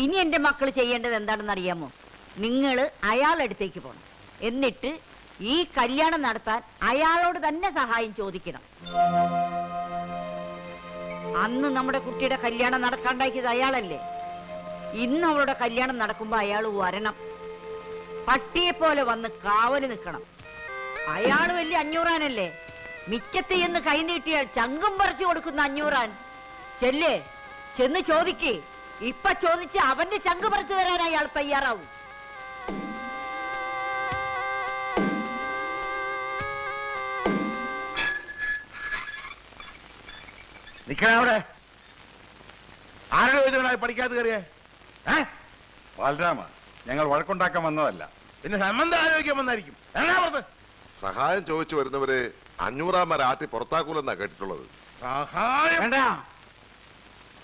ഇനി എന്റെ മക്കൾ ചെയ്യേണ്ടത് എന്താണെന്ന് അറിയാമോ? നിങ്ങൾ അയാളടുത്തേക്ക് പോകണം. എന്നിട്ട് ഈ കല്യാണം നടത്താൻ അയാളോട് തന്നെ സഹായം ചോദിക്കണം. അന്ന് നമ്മുടെ കുട്ടിയുടെ കല്യാണം നടക്കാണ്ടാക്കിയത് അയാളല്ലേ? ഇന്ന് അവളുടെ കല്യാണം നടക്കുമ്പോ അയാൾ വരണം. പട്ടിയെ പോലെ വന്ന് കാവല് നിൽക്കണം. അയാള് വലിയ അഞ്ഞൂറാനല്ലേ? മിക്കത്ത് എന്ന് കൈനീട്ടിയാൽ ചങ്കും പറിച്ചു കൊടുക്കുന്ന അഞ്ഞൂറാൻ. ചെല്ലേ, ചെന്ന് ചോദിക്കേ. ഇപ്പൊ ചോദിച്ച് അവന്റെ ചങ്ക് പറിച്ചു തരാൻ അയാൾ തയ്യാറാവും. നിക്കണവിടെ. ആരുടെ ചോദിച്ചവനായി പഠിക്കാതെ കയറിയേ? ബാലരാമ, ഞങ്ങൾ വഴക്കുണ്ടാക്കാൻ വന്നതല്ല. പിന്നെ സംബന്ധം ആലോചിക്കാൻ വന്നായിരിക്കും. സഹായം ചോദിച്ചു വരുന്നവരെ 500 ആട്ടി പുറത്താക്കൂലെന്നാ കേട്ടിട്ടുള്ളത്. സഹായം വേണ്ട,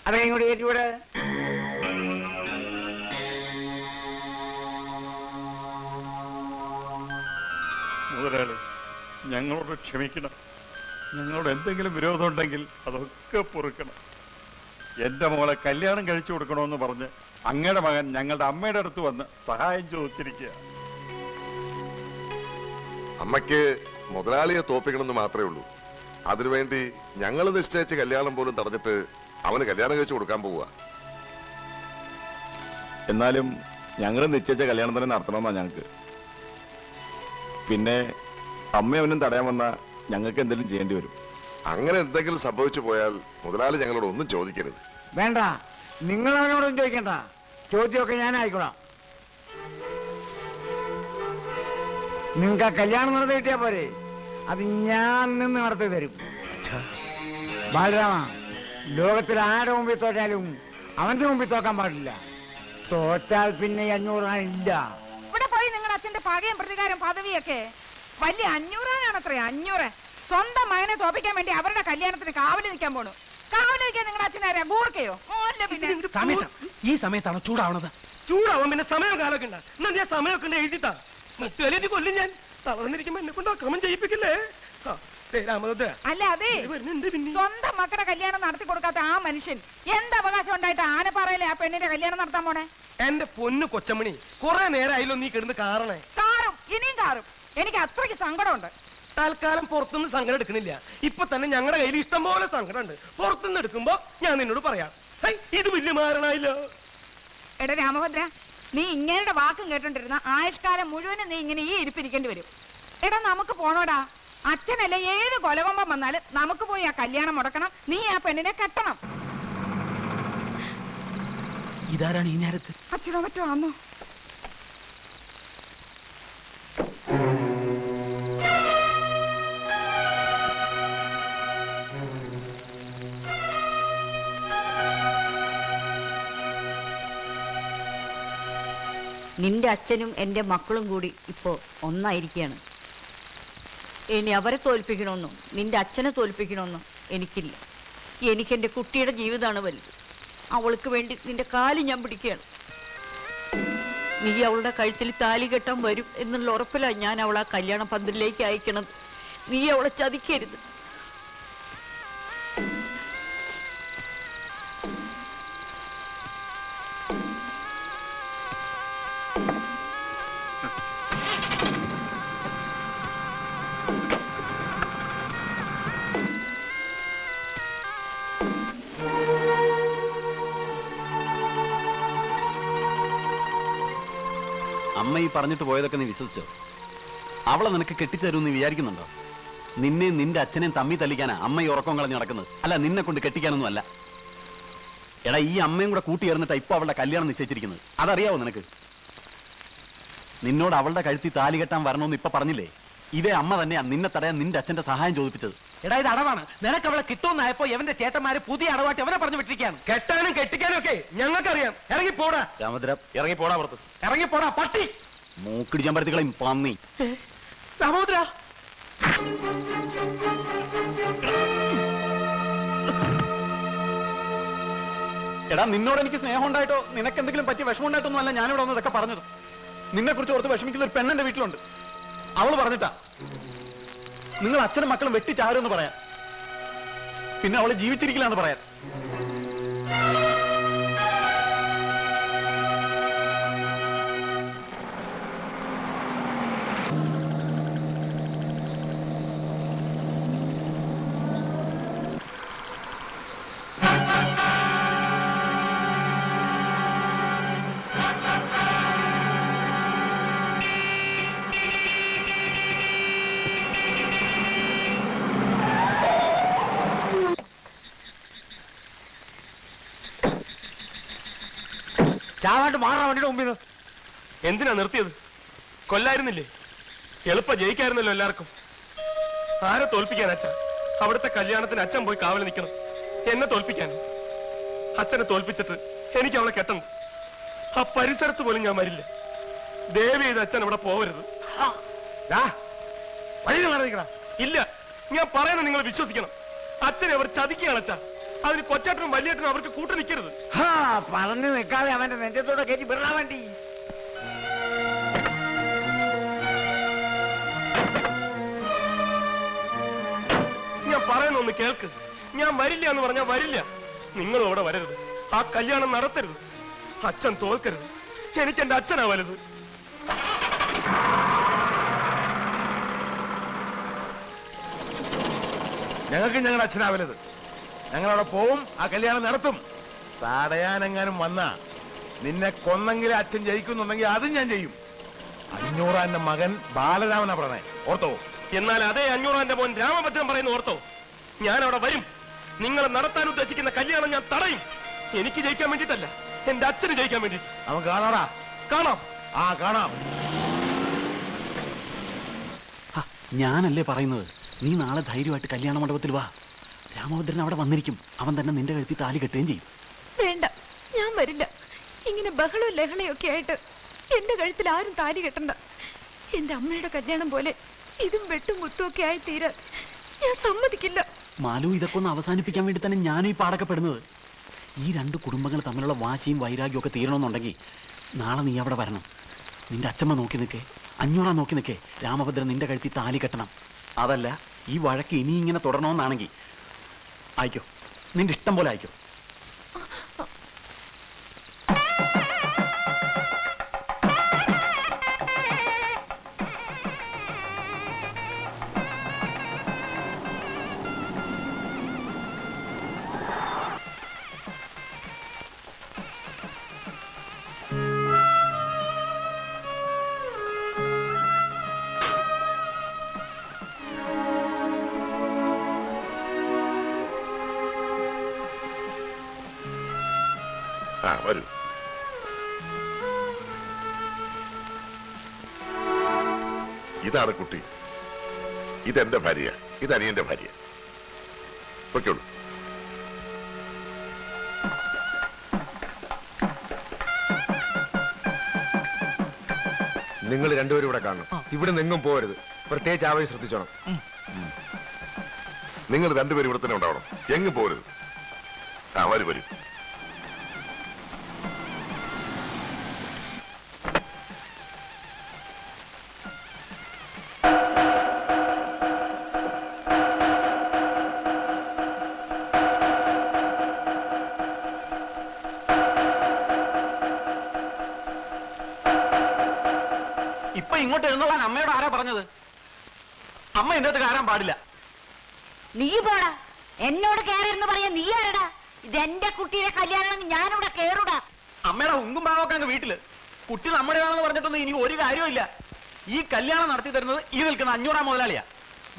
അതെ ഇങ്ങോട്ട് കയറ്റിവിടെ. മുതലാളി, ഞങ്ങളോട് ക്ഷമിക്കണം. ഞങ്ങളോട് എന്തെങ്കിലും വിരോധം ഉണ്ടെങ്കിൽ അതൊക്കെ പൊറുക്കണം. എന്റെ മോളെ കല്യാണം കഴിച്ചു കൊടുക്കണമെന്ന് പറഞ്ഞ് അങ്ങയുടെ മകൻ ഞങ്ങളുടെ അമ്മയുടെ അടുത്ത് വന്ന് സഹായം ചോദിച്ചിരിക്കുക. അമ്മയ്ക്ക് മുതലാളിയെ തോപ്പിക്കണമെന്ന് മാത്രമേ ഉള്ളൂ. അതിനുവേണ്ടി ഞങ്ങൾ നിശ്ചയിച്ച കല്യാണം പോലും തടഞ്ഞിട്ട് അവന് കല്യാണം കഴിച്ചു കൊടുക്കാൻ പോവുക. എന്നാലും ഞങ്ങൾ നിശ്ചയിച്ച കല്യാണം തന്നെ നടത്തണമെന്നാ ഞങ്ങൾക്ക്. പിന്നെ അമ്മയവനും തടയാൻ വന്ന ഞങ്ങൾക്ക് എന്തെങ്കിലും ചെയ്യേണ്ടി വരും. അങ്ങനെ എന്തെങ്കിലും സംഭവിച്ചു പോയാൽ മുതലാളി ഞങ്ങളോട് ഒന്നും ചോദിക്കരുത്. വേണ്ട, നിങ്ങൾ അവനോടൊന്നും ചോദിക്കണ്ട. ചോദ്യമൊക്കെ ഞാൻ ആയിക്കോളാം. നിങ്ങൾക്ക് ആ കല്യാണം നടത്തി കിട്ടിയാ പോരെ? അത് ഞാൻ നിന്ന് നടത്തി തരും. ബാലരാമ, ലോകത്തിൽ ആരുടെ മുമ്പിൽ തോറ്റാലും അവന്റെ മുമ്പിൽ തോക്കാൻ പാടില്ല. തോറ്റാൽ പിന്നെ 500 ഇല്ല. ഇവിടെ പോയി നിങ്ങളുടെ അച്ഛന്റെ പകയും പ്രതികാരം പദവിയൊക്കെ വലിയ 500 500. സ്വന്തം മകനെ തോപ്പിക്കാൻ വേണ്ടി അവരുടെ കല്യാണത്തിന് കാവല് നിൽക്കാൻ പോണു. കാവല് നിൽക്കാൻ നിങ്ങളുടെ അച്ഛനാരാ? ഗൂർക്കയോ? പിന്നെ ഈ സമയത്താണ് ചൂടാവണത്. ചൂടാവാൻ പിന്നെ സമയം കാലൊക്കെ ഉണ്ട്. എന്നാ ഞാൻ സമയമൊക്കെ ഉണ്ട് എഴുതിത്താ. മറ്റു കൊല്ലും ഞാൻ. തളർന്നിരിക്കുമ്പോ എന്നെ കൊണ്ട് അക്രമം ചെയ്യിപ്പിക്കില്ലേ? അല്ല, അതെ, സ്വന്തം മക്കളുടെ കല്യാണം നടത്തി കൊടുക്കാത്ത ആ മനുഷ്യൻ എന്ത് അവകാശം ഉണ്ടായിട്ട് ആനപ്പാറയിലെ ആ പെണ്ണിന്റെ കല്യാണം നടത്താൻ പോണേ? എന്റെ പൊന്നു കൊച്ചമണി, കുറെ നേരമായില്ലോ നീ കിടന്ന് കാറണേ. കാറും, ഇനിയും കാറും. എനിക്ക് അത്രയ്ക്ക് സങ്കടമുണ്ട്. തൽക്കാലം പുറത്തുനിന്ന് സങ്കടം എടുക്കണില്ല. ഇപ്പൊ തന്നെ ഞങ്ങളുടെ കയ്യിൽ ഇഷ്ടം പോലെ സങ്കടം ഉണ്ട്. പുറത്തുനിന്ന് എടുക്കുമ്പോ ഞാൻ നിന്നോട് പറയാം. ഇത് വലിയ മാരണായില്ലോ. എടാ രാമഭദ്ര, നീ ഇങ്ങനെയുടെ വാക്കും കേട്ടോണ്ടിരുന്ന ആയുഷ്കാലം മുഴുവനും നീ ഇങ്ങനെ ഈ ഇരിപ്പിരിക്കേണ്ടി വരും. എടാ, നമുക്ക് പോണോടാ. അച്ഛനല്ല ഏത് കൊലകൊമ്പം വന്നാലും നമുക്ക് പോയി ആ കല്യാണം മുടക്കണം. നീ ആ പെണ്ണിനെ കെട്ടണം. ഇതാരാണ് ഈ നേരത്ത്? അച്ഛനോ മറ്റോ ആന്നോ? നിന്റെ അച്ഛനും എന്റെ മക്കളും കൂടി ഇപ്പോ ഒന്നായിരിക്കുകയാണ്. ഇനി അവരെ തോൽപ്പിക്കണമെന്നോ നിന്റെ അച്ഛനെ തോൽപ്പിക്കണമെന്നോ എനിക്കില്ല. എനിക്കെന്റെ കുട്ടിയുടെ ജീവിതമാണ് വലുത്. അവൾക്ക് വേണ്ടി നിന്റെ കാല് ഞാൻ പിടിക്കുകയാണ്. നീ അവളുടെ കഴുത്തിൽ താലി കെട്ടാൻ വരും എന്നുള്ള ഉറപ്പിലാണ് ഞാൻ അവളെ ആ കല്യാണ പന്തലിലേക്ക് അയക്കണത്. നീ അവളെ ചതിക്കരുത്. അമ്മ ഈ പറഞ്ഞിട്ട് പോയതൊക്കെ നീ വിശ്വസിച്ചോ? അവളെ നിനക്ക് കെട്ടിച്ചേരും നീ വിചാരിക്കുന്നുണ്ടോ? നിന്നെയും നിന്റെ അച്ഛനെയും തമ്മി തല്ലിക്കാനാ അമ്മ ഈ ഉറക്കം കളഞ്ഞ് നടക്കുന്നത്. അല്ല, നിന്നെ കൊണ്ട് കെട്ടിക്കാനൊന്നും അല്ല. എടാ, ഈ അമ്മയും കൂടെ കൂട്ടിയേർന്നിട്ടാ ഇപ്പൊ അവളുടെ കല്യാണം നിശ്ചയിച്ചിരിക്കുന്നത്. അതറിയാവോ നിനക്ക്? നിന്നോട് അവളുടെ കഴുത്തി താലി കെട്ടാൻ വരണമെന്ന് ഇപ്പൊ പറഞ്ഞില്ലേ? ഇതേ അമ്മ തന്നെയാ നിന്നെ തടയാൻ നിന്റെ അച്ഛന്റെ സഹായം ചോദിപ്പിച്ചത്. എടാ, ഇത് അടവാണ്. നിനക്ക് അവളെ കിട്ടുമെന്നായപ്പോ എവന്റെ ചേട്ടന്മാര് പുതിയ അടവാട്ടി അവനെ പറഞ്ഞു വിട്ടിരിക്കുകയാണ്. കെട്ടാനും കെട്ടിക്കാനും ഒക്കെ ഞങ്ങൾക്കറിയാം. ഇറങ്ങിപ്പോടാ രാമഭദ്ര, ഇറങ്ങിപ്പോടാ പുറത്ത്. ഇറങ്ങിപ്പോടാ പട്ടി. മൂക്കിടിച്ചാൻ പരത്തികളെയും പന്നി. രാമഭദ്ര, എടാ, നിന്നോട് എനിക്ക് സ്നേഹം ഉണ്ടായിട്ടോ നിനക്ക് എന്തെങ്കിലും പറ്റിയ വിഷമം ഉണ്ടായിട്ടൊന്നും അല്ല ഞാനിവിടെ വന്ന് ഇതൊക്കെ പറഞ്ഞത്. നിന്നെ കുറിച്ച് ഓർത്ത് വിഷമിക്കുന്ന ഒരു പെണ്ണെന്റെ വീട്ടിലുണ്ട്. അവള് പറഞ്ഞിട്ടാ നിങ്ങൾ അച്ഛനും മക്കളും വെട്ടിച്ചാരുമെന്ന് പറയാൻ. പിന്നെ അവള് ജീവിച്ചിരിക്കില്ലാന്ന് പറയാൻ. ചാവാണ്ട് മാറാ വണ്ടിയുടെ മുമ്പിൽ നിന്ന്. എന്തിനാ നിർത്തിയത്? കൊല്ലായിരുന്നില്ലേ? എളുപ്പം ജയിക്കായിരുന്നല്ലോ എല്ലാവർക്കും. ആരെ തോൽപ്പിക്കാൻ അച്ഛ? അവിടുത്തെ കല്യാണത്തിന് അച്ഛൻ പോയി കാവൽ നിൽക്കണം. എന്നെ തോൽപ്പിക്കാൻ? അച്ഛനെ തോൽപ്പിച്ചിട്ട് എനിക്ക് അവളെ കെട്ടണം. ആ പരിസരത്ത് പോലും ഞാൻ വരില്ല. ദേവി ചെയ്ത് അച്ഛൻ ഇവിടെ പോവരുത്. ഇല്ല, ഞാൻ പറയുന്നത് നിങ്ങൾ വിശ്വസിക്കണം. അച്ഛനെ അവർ ചതിക്കുകയാണ് അച്ഛാ. അതിന് കൊച്ചാട്ടനും വലിയേട്ടനും അവർക്ക് കൂട്ടു നിൽക്കരുത്. പറഞ്ഞു നിൽക്കാതെ അവന്റെ നെഞ്ചത്തോടെ കയറ്റി വിടാൻ വേണ്ടി. ഞാൻ പറയുന്ന ഒന്ന് കേൾക്ക്. ഞാൻ വരില്ല എന്ന് പറഞ്ഞാൽ വരില്ല. നിങ്ങളും അവിടെ വരരുത്. ആ കല്യാണം നടത്തരുത്. അച്ഛൻ തോൽക്കരുത്. എനിക്ക് എന്റെ അച്ഛനാ വലുത്. ഞങ്ങൾക്ക് ഞങ്ങളുടെ അച്ഛനാ വലുത്. ഞങ്ങളവിടെ പോവും, ആ കല്യാണം നടത്തും. തടയാനെങ്ങാനും വന്നാ നിന്നെ കൊന്നെങ്കിലും അച്ഛൻ ജയിക്കുന്നുണ്ടെങ്കിൽ അതും ഞാൻ ചെയ്യും. 500 മകൻ ബാലരാമനാ പറഞ്ഞേ, ഓർത്തോ? എന്നാൽ അതേ 500 മോൻ രാമഭദ്രൻ പറയുന്ന ഓർത്തോ? ഞാൻ അവിടെ വരും. നിങ്ങൾ നടത്താൻ ഉദ്ദേശിക്കുന്ന കല്യാണം ഞാൻ തടയും. എനിക്ക് ജയിക്കാൻ വേണ്ടിയിട്ടല്ല, എന്റെ അച്ഛന് ജയിക്കാൻ വേണ്ടി. നമുക്ക് കാണാടാ. കാണാം. ആ കാണാം. ഞാനല്ലേ പറയുന്നത്, നീ നാളെ ധൈര്യമായിട്ട് കല്യാണ മണ്ഡപത്തിൽ വാ. രാമഭദ്രൻ അവിടെ വന്നിരിക്കും. അവൻ തന്നെ നിന്റെ കഴുത്തി താലി കെട്ടുകയും ചെയ്യും. വേണ്ട, ഞാൻ വരില്ല. ഇങ്ങനെ ബഹളവും ലഹളയൊക്കെ ആയിട്ട് എന്റെ കഴുത്തിൽ ആരും താലി കെട്ടണ്ട. എന്റെ അമ്മയുടെ കല്യാണം പോലെ ഇതും വെട്ടും കുത്തും ഒക്കെ ആയി തീരാൻ ഞാൻ സമ്മതിക്കില്ല. മാലു, ഇതൊക്കെ ഒന്ന് അവസാനിപ്പിക്കാൻ വേണ്ടി തന്നെ ഞാനും ഈ പാടക്കപ്പെടുന്നത്. ഈ 2 കുടുംബങ്ങൾ തമ്മിലുള്ള വാശിയും വൈരാഗ്യവും ഒക്കെ തീരണമെന്നുണ്ടെങ്കിൽ നാളെ നീ അവിടെ വരണം. നിന്റെ അച്ഛമ്മ നോക്കി നിൽക്കേ, 500 നോക്കി നിൽക്കേ. രാമഭദ്രൻ നിന്റെ കഴുത്തി താലി കെട്ടണം. അതല്ല, ഈ വഴക്ക് ഇനി ഇങ്ങനെ തുടരണമെന്നാണെങ്കിൽ അയക്കോ, നിന്റെ ഇഷ്ടം പോലെ അയക്കോ. ആ വരൂ. ഇതാണ് കുട്ടി. ഇതെന്റെ ഭാര്യ, ഇത് അനിയന്റെ ഭാര്യ. പൊയ്ക്കോളൂ. നിങ്ങൾ രണ്ടുപേരും ഇവിടെ കാണണം. ഇവിടെ നിങ്ങും പോകരുത്. പ്രത്യേകിച്ച് ആവേശം ശ്രദ്ധിച്ചോണം. നിങ്ങൾ രണ്ടുപേരും ഇവിടെ തന്നെ ഉണ്ടാവണം, എങ്ങും പോരുത്. ആ വരൂ വരൂ. ഇപ്പൊ ഇങ്ങോട്ട് എഴുന്നള്ളാൻ അമ്മയോട് ആരാ പറഞ്ഞത്? അമ്മ എന്റെ അടുത്ത് കയറാൻ പാടില്ല. നീ പോടാ. എന്നോട് കയറെന്ന് പറയാൻ നീ ആരടാ? ഇതെന്റെ കുട്ടിയുടെ കല്യാണം, ഞാനിവിടെ കേറുടാ. അമ്മയുടെ ഉങ്കും ഭാവമൊക്കെ അങ്ങ് വീട്ടില്. കുട്ടി നമ്മുടേതാണെന്ന് പറഞ്ഞിട്ടൊന്നും ഇനി ഒരു കാര്യമില്ല. ഈ കല്യാണം നടത്തി തരുന്നത് ഈ നിൽക്കുന്ന 500 മുതലാളിയാ.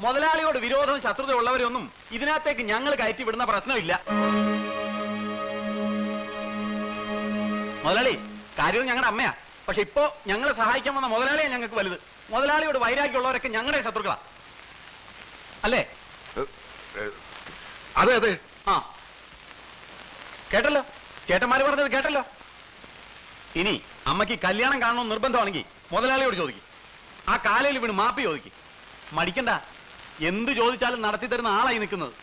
മുതലാളിയോട് വിരോധവും ശത്രുത ഉള്ളവരൊന്നും ഇതിനകത്തേക്ക് ഞങ്ങൾ കയറ്റി വിടുന്ന പ്രശ്നമില്ല. മുതലാളി, കാര്യം ഞങ്ങളുടെ അമ്മയാ. പക്ഷെ ഇപ്പോ ഞങ്ങളെ സഹായിക്കാൻ വന്ന മുതലാളിയാ ഞങ്ങൾക്ക് വലുത്. മുതലാളിയോട് വൈരാഗ്യമുള്ളവരൊക്കെ ഞങ്ങളുടെ ശത്രുക്കളാ, അല്ലേ? അതെ അതെ. ആ, കേട്ടല്ലോ, ചേട്ടന്മാര് പറഞ്ഞത് കേട്ടല്ലോ. ഇനി അമ്മയ്ക്ക് കല്യാണം കാണണമെന്ന് നിർബന്ധമാണെങ്കിൽ മുതലാളിയോട് ചോദിക്കും. ആ കാലയിൽ വീണ് മാപ്പി ചോദിക്കും. മടിക്കണ്ട, എന്ത് ചോദിച്ചാലും നടത്തി തരുന്ന ആളായി നിൽക്കുന്നത്.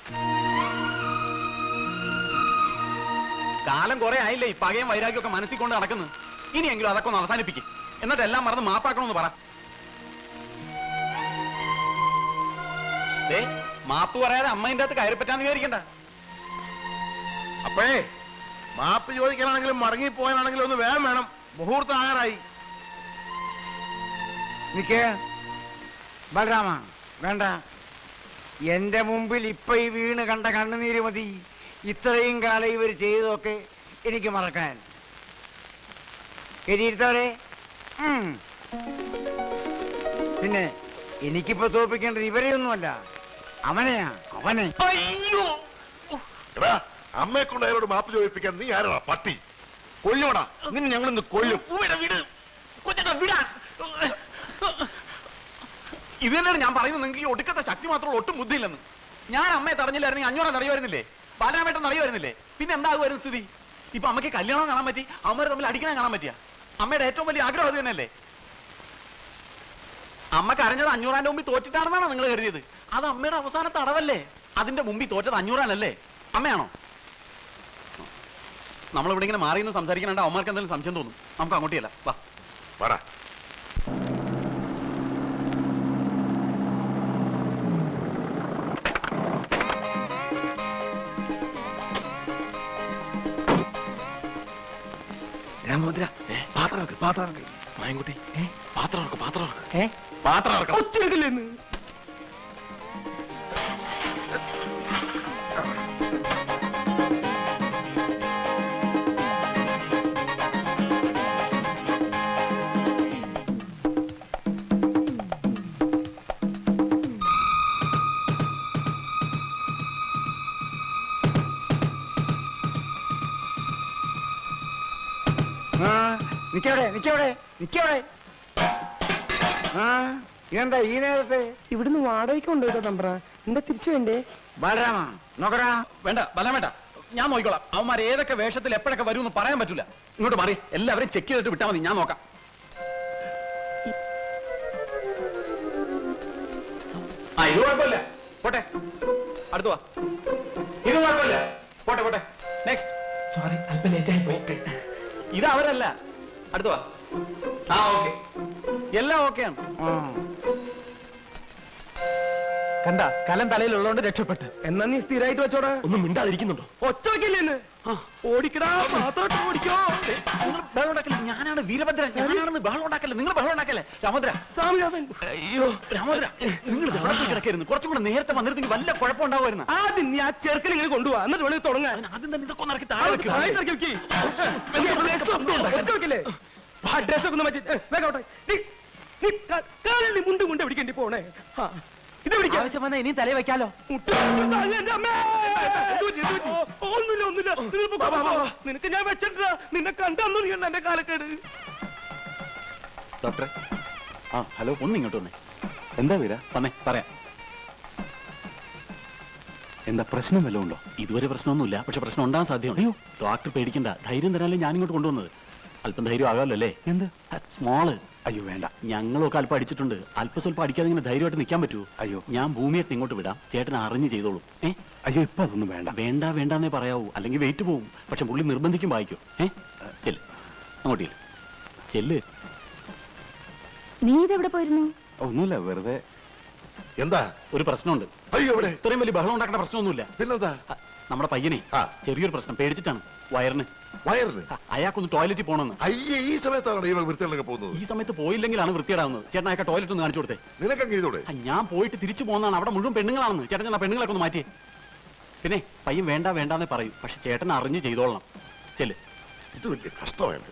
കാലം കുറെ ആയില്ലേ ഈ പകയും വൈരാഗ്യമൊക്കെ മനസ്സിൽ കൊണ്ട് നടക്കുന്നത്. ഇനിയെങ്കിലും അതൊക്കെ ഒന്ന് അവസാനിപ്പിക്കും. എന്നിട്ട് എല്ലാം മറന്ന് മാപ്പാക്കണമെന്ന് പറ. മാപ്പ് പറയാതെ അമ്മേന്റെ അകത്ത് കയറി പറ്റാന്ന് വിചാരിക്കണ്ട. അപ്പോഴേ മാപ്പ് ചോദിക്കാനാണെങ്കിലും മടങ്ങിപ്പോയാനാണെങ്കിലും ഒന്ന് വേഗം വേണം. മുഹൂർത്തം ആകാറായി. നിക്കേ ബലരാമ, വേണ്ട. എന്റെ മുമ്പിൽ ഇപ്പൊ ഈ വീണ് കണ്ട കണ്ണുനീര് മതി. ഇത്രയും കാലം ഇവർ ചെയ്തതൊക്കെ എനിക്ക് മറക്കാൻ. എരിയിരുത്തവരെ. പിന്നെ എനിക്കിപ്പോ തോൽപ്പിക്കേണ്ടത് ഇവരെയൊന്നുമല്ല, അവനെയാ, അവനെ. അയ്യോ, എടാ, അമ്മയെ കൊണ്ട് അയാളോട് മാപ്പ് ചോദിപ്പിക്കാൻ നീ ആരാ? പട്ടി. കൊല്ലുമടാ, നിന്നെ ഞങ്ങളിന്ന് കൊല്ലും. ഇത് തന്നെയാണ് ഞാൻ പറയുന്നത്. നിങ്ങൾക്ക് ഈ ഒടുക്കത്തെ ശക്തി മാത്രമുള്ള ഒട്ടും ബുദ്ധിയില്ലെന്ന്. ഞാൻ അമ്മയെ തടഞ്ഞില്ലായിരുന്നെങ്കിൽ 500 തടയുമായിരുന്നില്ലേ, ബാലരാമേട്ടൻ തടയുമായിരുന്നില്ലേ? പിന്നെ എന്താകുമായിരുന്നു സ്ഥിതി? ഇപ്പൊ അമ്മയ്ക്ക് കല്യാണം കാണാൻ പറ്റി, അമ്മമാരെ തമ്മിൽ അടിക്കണം കാണാൻ പറ്റിയ? അമ്മയുടെ ഏറ്റവും വലിയ ആഗ്രഹം അത് തന്നെയല്ലേ? അമ്മ കരഞ്ഞത് 500 മുമ്പിൽ തോറ്റിട്ടാണെന്നാണോ നിങ്ങൾ കരുതിയത്? അത് അമ്മയുടെ അവസാനത്തെ അടവല്ലേ? അതിന്റെ മുമ്പിൽ തോറ്റത് 500 അമ്മയാണോ? നമ്മളിവിടെ ഇങ്ങനെ മാറി നിന്ന് സംസാരിക്കണ അമ്മമാർക്ക് എന്തെങ്കിലും സംശയം തോന്നും. നമുക്ക് അങ്ങോട്ടിയല്ല, വാ. പറ. രാമഭദ്ര, പാത്രം മായൻകുട്ടി, പാത്രം ഒച്ചെടുക്കില്ലെന്ന്. നിക്കവിടെ. ഇതെന്താ ഈ നേരത്തെ? ഇവിടുന്ന് വാടകയ്ക്ക് കൊണ്ടുപോയിട്ടോ തമ്പ്ര, എന്താ തിരിച്ചു വേണ്ടേ? ബാലരാമ നോക്കടാ. വേണ്ട ബലമേട്ട, ഞാൻ നോക്കിക്കോളാം. അവന്മാർ ഏതൊക്കെ വേഷത്തിൽ എപ്പോഴൊക്കെ വരുമെന്ന് പറയാൻ പറ്റൂല. ഇങ്ങോട്ട് മാറി, എല്ലാവരും ചെക്ക് ചെയ്തിട്ട് വിട്ടാൽ മതി, ഞാൻ നോക്കാം. ഇത് കുഴപ്പമില്ല, പോട്ടെ. അടുത്തു വാ. ഇത് കുഴപ്പമില്ല, പോട്ടെ. നെക്സ്റ്റ്. സോറി, അല്പം ലേറ്റായി പോയി. ഇത് അവരല്ല, അടുത്തു വാ. ഓക്കെ, എല്ലാം ഓക്കെയാണ്. കണ്ട, കലം തലയിലുള്ളതുകൊണ്ട് രക്ഷപ്പെട്ട്. എന്നാ നീ സ്ഥിരമായിട്ട് വെച്ചോടാ. ഒന്നും മിണ്ടാതിരിക്കുന്നുണ്ടോ? ഒച്ച വയ്ക്കില്ലേന്ന്. ഓടിക്കടാ, മാത്രം ഓടിക്കോ. നിങ്ങൾ ബഹളം ഉണ്ടാക്കല്ലേ, ഞാനാണ് വീരഭദ്രൻ, ഞാനാണെന്ന് ബഹളം ഉണ്ടാക്കല്ലേ, നിങ്ങൾ ബഹളം ഉണ്ടാക്കല്ലേ. രാമോദ്ര, അയ്യോ രാമോദ്ര, നിങ്ങൾ കിടക്കായിരുന്നു. കുറച്ചും കൂടെ നേരത്തെ വന്നിരുന്നെങ്കിൽ വല്ല കുഴപ്പമുണ്ടാവുമായിരുന്നു. ആദ്യം നീ ആ ചെറുക്കൻ ഇങ്ങനെ കൊണ്ടുപോവാ, എന്നിട്ട് വേണമെങ്കിൽ തുടങ്ങാൻ. ആദ്യം തന്നെ ഇതൊക്കെ ഒന്ന് ഇറക്കി താഴെ വെക്ക്. ഡ്രസ് ഒക്കെ മാറ്റി വേഗോട്ടെ. മുണ്ട് പിടിക്കേണ്ടി പോണേ. ഇത് പിടിക്കാം. ആവശ്യം വന്നാൽ ഇനിയും തലയിൽ വെക്കാലോ. ഒന്നുമില്ല. നിനക്ക് ഞാൻ വെച്ചിട്ടാ, നിന്നെ കണ്ടു എന്റെ കാലക്കേട്. ഡോക്ടറെ, ഹലോ, ഒന്ന് ഇങ്ങോട്ട് വന്നേ. എന്താ വീര? വന്നേ, പറയാം. എന്താ പ്രശ്നം വല്ലതും ഉണ്ടോ? ഇതുവരെ പ്രശ്നമൊന്നുമില്ല, പക്ഷെ പ്രശ്നം ഉണ്ടാകാൻ സാധ്യമാണ്. അയ്യോ ഡോക്ടർ പേടിക്കണ്ട, ധൈര്യം തരാനല്ലേ ഞാൻ ഇങ്ങോട്ട് കൊണ്ടുവന്നത്. അല്പം ധൈര്യം ആകാമല്ലോ അല്ലേ? എന്ത് സ്മോള്? അയ്യോ വേണ്ട, ഞങ്ങളൊക്കെ അല്പം അടിച്ചിട്ടുണ്ട്. അല്പം സ്വല്പം അടിക്കാതെ ഇങ്ങനെ ധൈര്യമായിട്ട് നിൽക്കാൻ പറ്റുമോ? അയ്യോ, ഞാൻ ഭൂമിയായിട്ട് ഇങ്ങോട്ട് വിടാം, ചേട്ടൻ അറിഞ്ഞ് ചെയ്തോളൂ. അയ്യോ ഇപ്പൊ അതൊന്നും വേണ്ടെന്നേ പറയാവൂ, അല്ലെങ്കിൽ വെയിറ്റ് പോവും. പക്ഷെ പുള്ളി നിർബന്ധിക്കും വായിക്കും. ചെല്ല്, അങ്ങോട്ട് ചെല്ല്. നീ ഇതെവിടെ പോയിരുന്നു? ഒന്നുമില്ല, വെറുതെ. എന്താ? ഒരു പ്രശ്നമുണ്ട്. അയ്യോ ഇവിടെ ഇത്രയും വലിയ ബഹളം ഉണ്ടാക്കേണ്ട പ്രശ്നമൊന്നുമില്ല. പിന്നെന്താ? നമ്മുടെ പയ്യനെ ചെറിയൊരു പ്രശ്നം, പേടിച്ചിട്ടാണ്. വയറിന് അയാൾക്കൊന്ന് ടോയ്ലറ്റിൽ പോകണമെന്ന്. അയ്യേ, ഈ സമയത്താണ് ഇവ വൃത്തികളൊക്കെ പോകുന്നത്. ഈ സമയത്ത് പോയില്ലെങ്കിലാണ് വൃത്തിയിടാവുന്നത്. ചേട്ടൻ അയാൾക്ക് ടോയ്ലറ്റ് ഒന്ന് കാണിച്ചു കൊടുത്തേ. നിനക്കങ്ങ് ചെയ്തോടെ? ഞാൻ പോയിട്ട് തിരിച്ചു പോകുന്നതാണ്, അവിടെ മുഴുവൻ പെണ്ണുങ്ങളാണെന്ന്. ചേട്ടൻ ഞാൻ പെണ്ണുങ്ങളൊക്കെ ഒന്ന് മാറ്റിയേ. പിന്നെ പയ്യൻ വേണ്ടാന്നേ പറയും, പക്ഷെ ചേട്ടൻ അറിഞ്ഞ് ചെയ്തോളണം. ചെല്ല്. ഇത് വലിയ കഷ്ടമാണ്.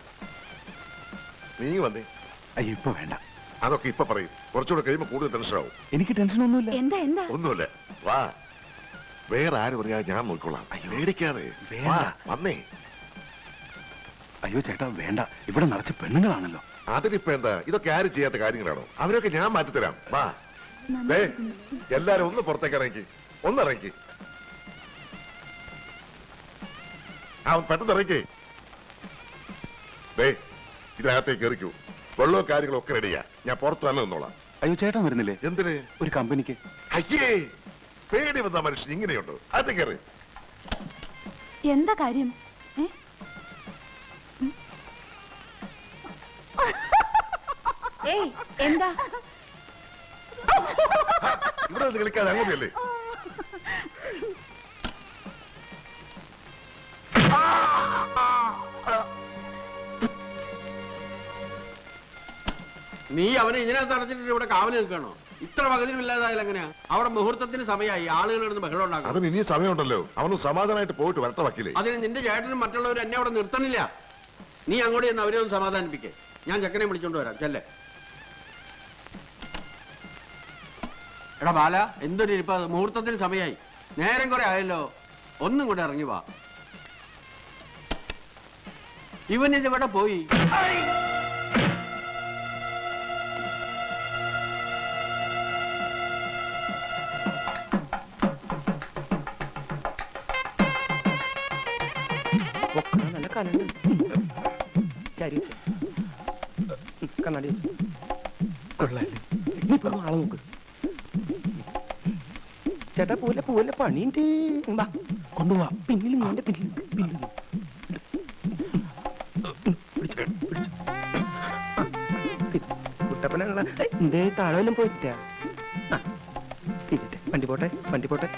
നീ വന്നേ. അയ്യോ ഇപ്പൊ വേണ്ട, അതൊക്കെ ഇപ്പൊ പറയും. കുറച്ചുകൂടെ കഴിയുമ്പോൾ കൂടുതൽ ടെൻഷൻ ആവും. എനിക്ക് ടെൻഷൻ ഒന്നുമില്ല. എന്താ ഒന്നുമില്ല, വാ. വേറെ ആര് പറയാ, ഞാൻ നോക്കിക്കോളാം. പേടിക്കാതെ വന്നേ. അയ്യോ ചേട്ടാ വേണ്ട, ഇവിടെ നിറച്ച് പെണ്ണുങ്ങളാണല്ലോ. അതിനിപ്പോ എന്താ? ഇതൊക്കെ ആരും ചെയ്യാത്ത കാര്യങ്ങളാണോ? അവരൊക്കെ ഞാൻ മാറ്റിത്തരാം. വാ, എല്ലാരും ഒന്ന് പുറത്തേക്ക് ഇറങ്ങി, ഒന്നിറങ്ങി. പെട്ടെന്ന് ഇറങ്ങി. ഇതിനകത്തേക്ക് എറിക്കൂ. വെള്ളവും കാര്യങ്ങളും ഒക്കെ റെഡിയാ. ഞാൻ പുറത്ത് തന്നെ നിന്നോളാം. അയ്യോ ചേട്ടൻ വരുന്നില്ലേ? എന്തിന്? ഒരു കമ്പനിക്ക്. അയ്യേ, പേടി വന്ന മനുഷ്യൻ ഇങ്ങനെയുണ്ടോ? അത് കയറി. എന്താ കാര്യം? എന്താ ഇവിടെ നിന്ന് കളിക്കാതെ അങ്ങോട്ടല്ലേ? നീ അവനെ ഇതിനകത്ത് അടച്ചിട്ട് ഇവിടെ കാവല് നിൽക്കണോ? ഇത്ര പകുതിയില്ലാതായാലും എങ്ങനെയാ? അവിടെ മുഹൂർത്തത്തിന് സമയമായി, ആളുകൾ ഇടുന്ന് ബഹളം ഉണ്ടാക്കും. അതിന് ഇനിയും സമയമുണ്ടല്ലോ. അവന് സമാധാനമായിട്ട് പോയിട്ട് വരട്ടെ വക്കീലേ. അതിന് നിന്റെ ചേട്ടനും മറ്റുള്ളവരും എന്നെ അവിടെ നിർത്തണില്ല. നീ അങ്ങോട്ട് ചെന്ന് അവരെ ഒന്ന് സമാധാനിപ്പിക്കേ. ഞാൻ ചെക്കനെ വിളിച്ചോണ്ട് വരാം. ചെല്ലേ. എടാ ബാല, എന്തൊരു ഇരിപ്പ, മുഹൂർത്തത്തിന് സമയമായി, നേരം കുറെ ആയല്ലോ. ഒന്നും കൂടെ ഇറങ്ങി വാ. ഇവൻ ഇതിവിടെ പോയി. നല്ല കണ്ണുണ്ട്. കണ്ണാടി കൊള്ളാല്ലേ? നീ ഇപ്പൊ ആളെ നോക്ക്. ചേട്ടാ പോലെ പോലെ പണിയുണ്ട്. കൊണ്ടുപോവാ. പിന്നിൽ നീന്റെ പിന്നിൽ കുട്ടപ്പനാണ എന്തേ താഴെല്ലാം പോയിട്ടാ. വണ്ടി പോട്ടെ വണ്ടി പോട്ടെ.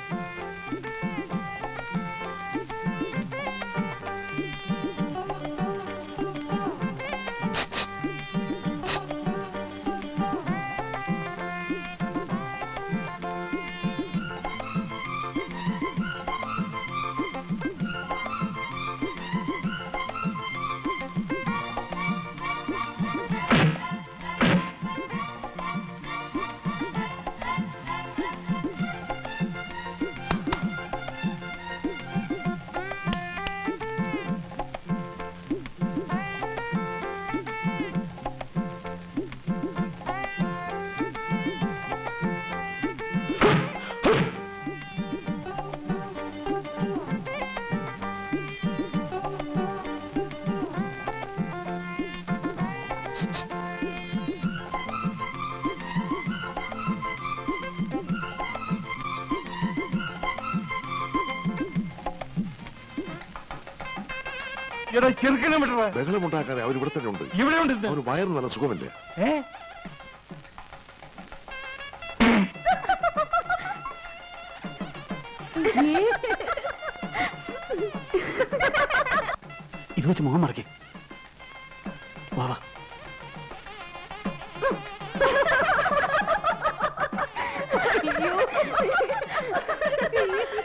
ബഹളമുണ്ടാക്കാതെ അവർ ഇവിടെ തന്നെ ഉണ്ട്. അവർ വയറ് നല്ല സുഖമല്ലേ? ഇത് വെച്ച് മുഖം മറക്കേ. വാ വാ.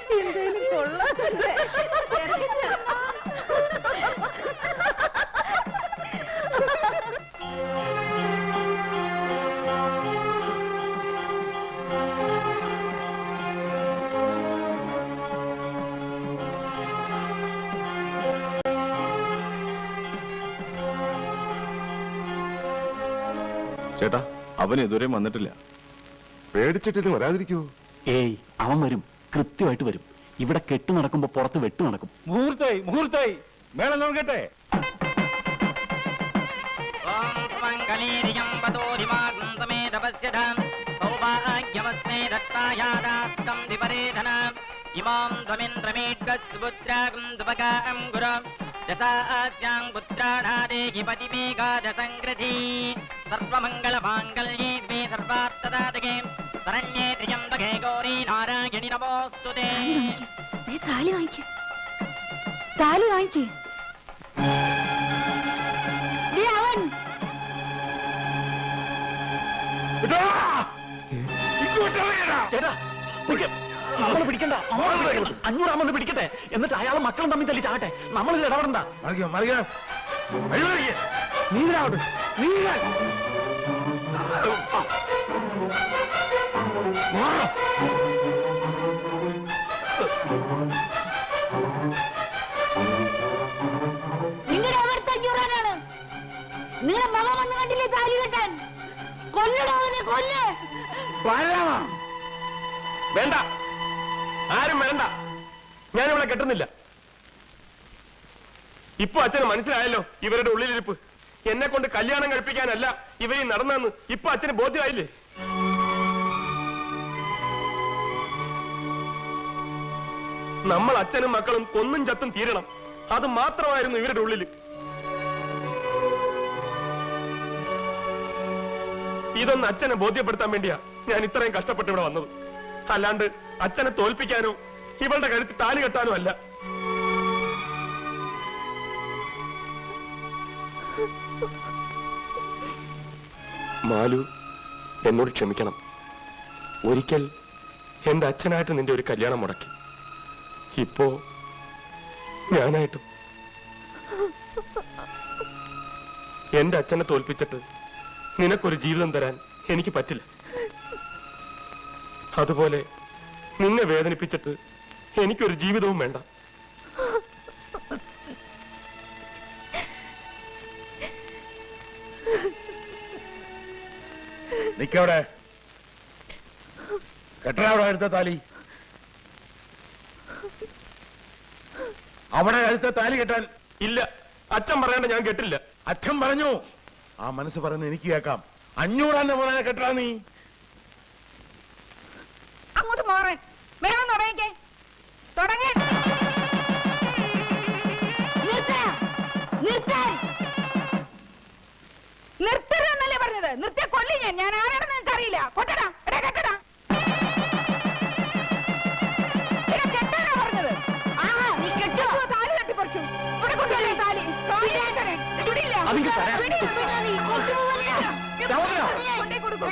എന്തായാലും കൊള്ളാം. ചേട്ടാ, അവൻ ഇതുവരെ വന്നിട്ടില്ല. പേടിച്ചിട്ടില്ല, വരാതിരിക്കൂ. ഏയ്, അവൻ വരും, കൃത്യമായിട്ട് വരും. ഇവിടെ കെട്ട് നടക്കുമ്പോ പുറത്ത് വെട്ട് നടക്കും. മുഹൂർത്തായി മുഹൂർത്തായി, മേളം നോക്കട്ടെ. ഇമാം ത്വമിന്ദ്രമേഡ്ഗസ്സുപുത്രാഗം ദുപകാം ഗുരം ദശാസ്യാം പുത്രാണാദേഹി പതിമേകാദസംഗ്രഥീ സർവമംഗളമാംഗല്യേ ദ്വേ സർവാർത്ഥദാതകേ ശരണ്യേ ത്ര്യംബകേ ഗൗരീ നാരായണി നമോസ്തുതേ. താലി വാങ്ങിക്കേ, താലി വാങ്ങിക്കേ. നമ്മള് പിടിക്കണ്ട, 500 പിടിക്കട്ടെ. എന്നിട്ട് അയാളെ മക്കളും തമ്മിൽ തല്ലി ചാകട്ടെ. നമ്മളിത് ഇടപെടണ്ട. നീങ്ങാവട്ടെ, നീങ്ങാൻ. നിങ്ങളുടെ അവിടുത്തെ 500 നിങ്ങളുടെ മകൻ വന്ന് കണ്ടില്ലേ താലി കെട്ടാൻ? കൊല്ലടോ അവനെ, കൊല്ല്. വേണ്ട, ആരും വേണ്ട, ഞാനിവിടെ കെട്ടുന്നില്ല. ഇപ്പൊ അച്ഛന് മനസ്സിലായല്ലോ ഇവരുടെ ഉള്ളിലിരിപ്പ്. എന്നെ കൊണ്ട് കല്യാണം കഴിപ്പിക്കാനല്ല ഇവരീ നടന്നെന്ന് ഇപ്പൊ അച്ഛന് ബോധ്യമായില്ലേ? നമ്മൾ അച്ഛനും മക്കളും കൊന്നും ചത്തും തീരണം, അത് മാത്രമായിരുന്നു ഇവരുടെ ഉള്ളിൽ. ഇതൊന്ന് അച്ഛനെ ബോധ്യപ്പെടുത്താൻ വേണ്ടിയാ ഞാൻ ഇത്രയും കഷ്ടപ്പെട്ട് ഇവിടെ വന്നത്. അല്ലാണ്ട് അച്ഛനെ തോൽപ്പിക്കാനോ ഇവളുടെ കഴുത്ത് താലി കെട്ടാനോ അല്ല. മാലു, എന്നോട് ക്ഷമിക്കണം. ഒരിക്കൽ എന്റെ അച്ഛനായിട്ട് നിന്റെ ഒരു കല്യാണം മുടക്കി. ഇപ്പോ ഞാനായിട്ടും. എന്റെ അച്ഛനെ തോൽപ്പിച്ചിട്ട് നിനക്കൊരു ജീവിതം തരാൻ എനിക്ക് പറ്റില്ല. അതുപോലെ നിന്നെ വേദനിപ്പിച്ചിട്ട് എനിക്കൊരു ജീവിതവും വേണ്ട. നിക്കവിടെ. കെട്ടണ അവിടെ കഴുത്ത താലി. അവിടെ കഴുത്ത താലി കെട്ടാൻ. ഇല്ല, അച്ഛൻ പറയാണ്ട് ഞാൻ കേട്ടില്ല. അച്ഛൻ പറഞ്ഞു. ആ മനസ്സ് പറയുന്നത് എനിക്ക് കേൾക്കാം. 500 മോനെ കെട്ടാ നീ. അങ്ങോട്ട് മാറേ, മേളം തുടങ്ങിക്കേ. തുടങ്ങേ. നിർത്തരുതെന്നല്ലേ പറഞ്ഞത്? നിർത്തിയ കൊല്ലി ഞാൻ ആരാണെന്ന് നിങ്ങൾക്ക് അറിയില്ല. കൊട്ടടാ, എടാ കെട്ടടാ. കെട്ടാനാ പറഞ്ഞത്. നീ കെട്ടോ? താലി കെട്ടിപ്പറിച്ചു. ഇവിടെ കൊണ്ടുവന്നേ താലി. വിടില്ല. കൊണ്ടേ കൊടുക്കും.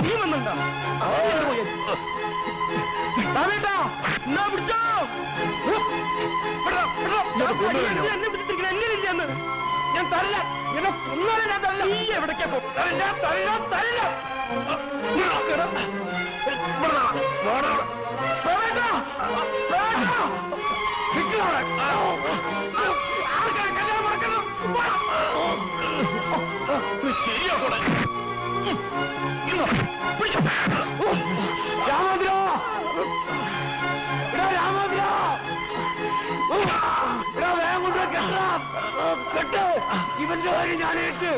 നീ വന്നുണ്ടോ? എന്നെ ഞാൻ തരില്ല. എന്നെ കൊന്നാലും ഞാൻ തരില്ല. നീ എവിടേക്കാ പോകും? ഞാൻ തരില്ല, തരില്ല. ശരിയാ കൂടെ. ഇവന്റെ കാര്യം ഞാൻ ഏറ്റ്.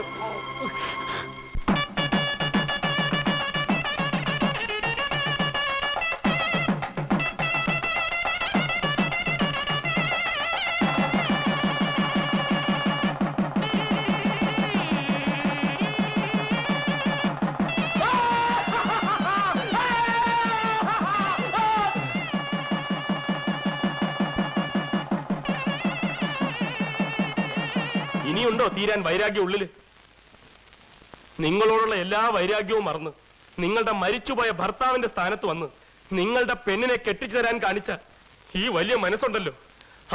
ഇനിയുണ്ടോ തീരാൻ വൈരാഗ്യം ഉള്ളില്? നിങ്ങളോടുള്ള എല്ലാ വൈരാഗ്യവും മറന്ന് നിങ്ങളുടെ മരിച്ചുപോയ ഭർത്താവിന്റെ സ്ഥാനത്ത് വന്ന് നിങ്ങളുടെ പെണ്ണിനെ കെട്ടിച്ചു തരാൻ കാണിച്ച ഈ വലിയ മനസ്സുണ്ടല്ലോ,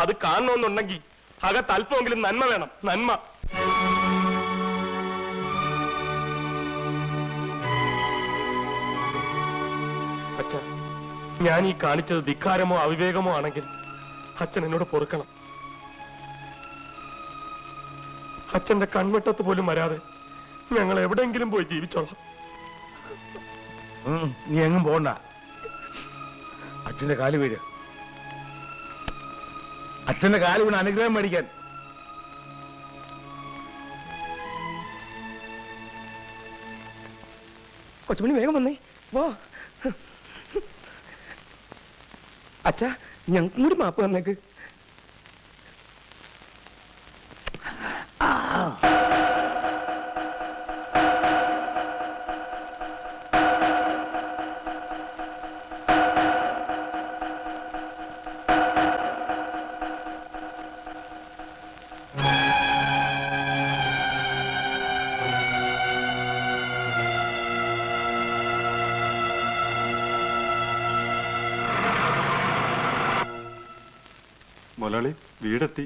അത് കാണണമെന്നുണ്ടെങ്കിൽ അകത്ത് അല്പമെങ്കിലും നന്മ വേണം. നന്മ. അച്ഛാ, ഞാൻ ഈ കാണിച്ചത് ധിക്കാരമോ അവിവേകമോ ആണെങ്കിൽ അച്ഛൻ എന്നോട് പൊറുക്കണം. അച്ഛന്റെ കൺവെട്ടത്ത് പോലും വരാതെ ഞങ്ങൾ എവിടെയെങ്കിലും പോയി ജീവിച്ചോളാം. നീ എങ്ങും പോണ്ട. അച്ഛന്റെ കാല് വീഴ്. അച്ഛന്റെ കാല് വീണ് അനുഗ്രഹം മേടിക്കാൻ. കൊച്ചുമണി വേഗം വന്നേ. വാ അച്ഛാ, ഞങ്ങൾക്കും കൂടി മാപ്പ് തന്നേക്ക്. മുതലാളി, വീടെത്തി.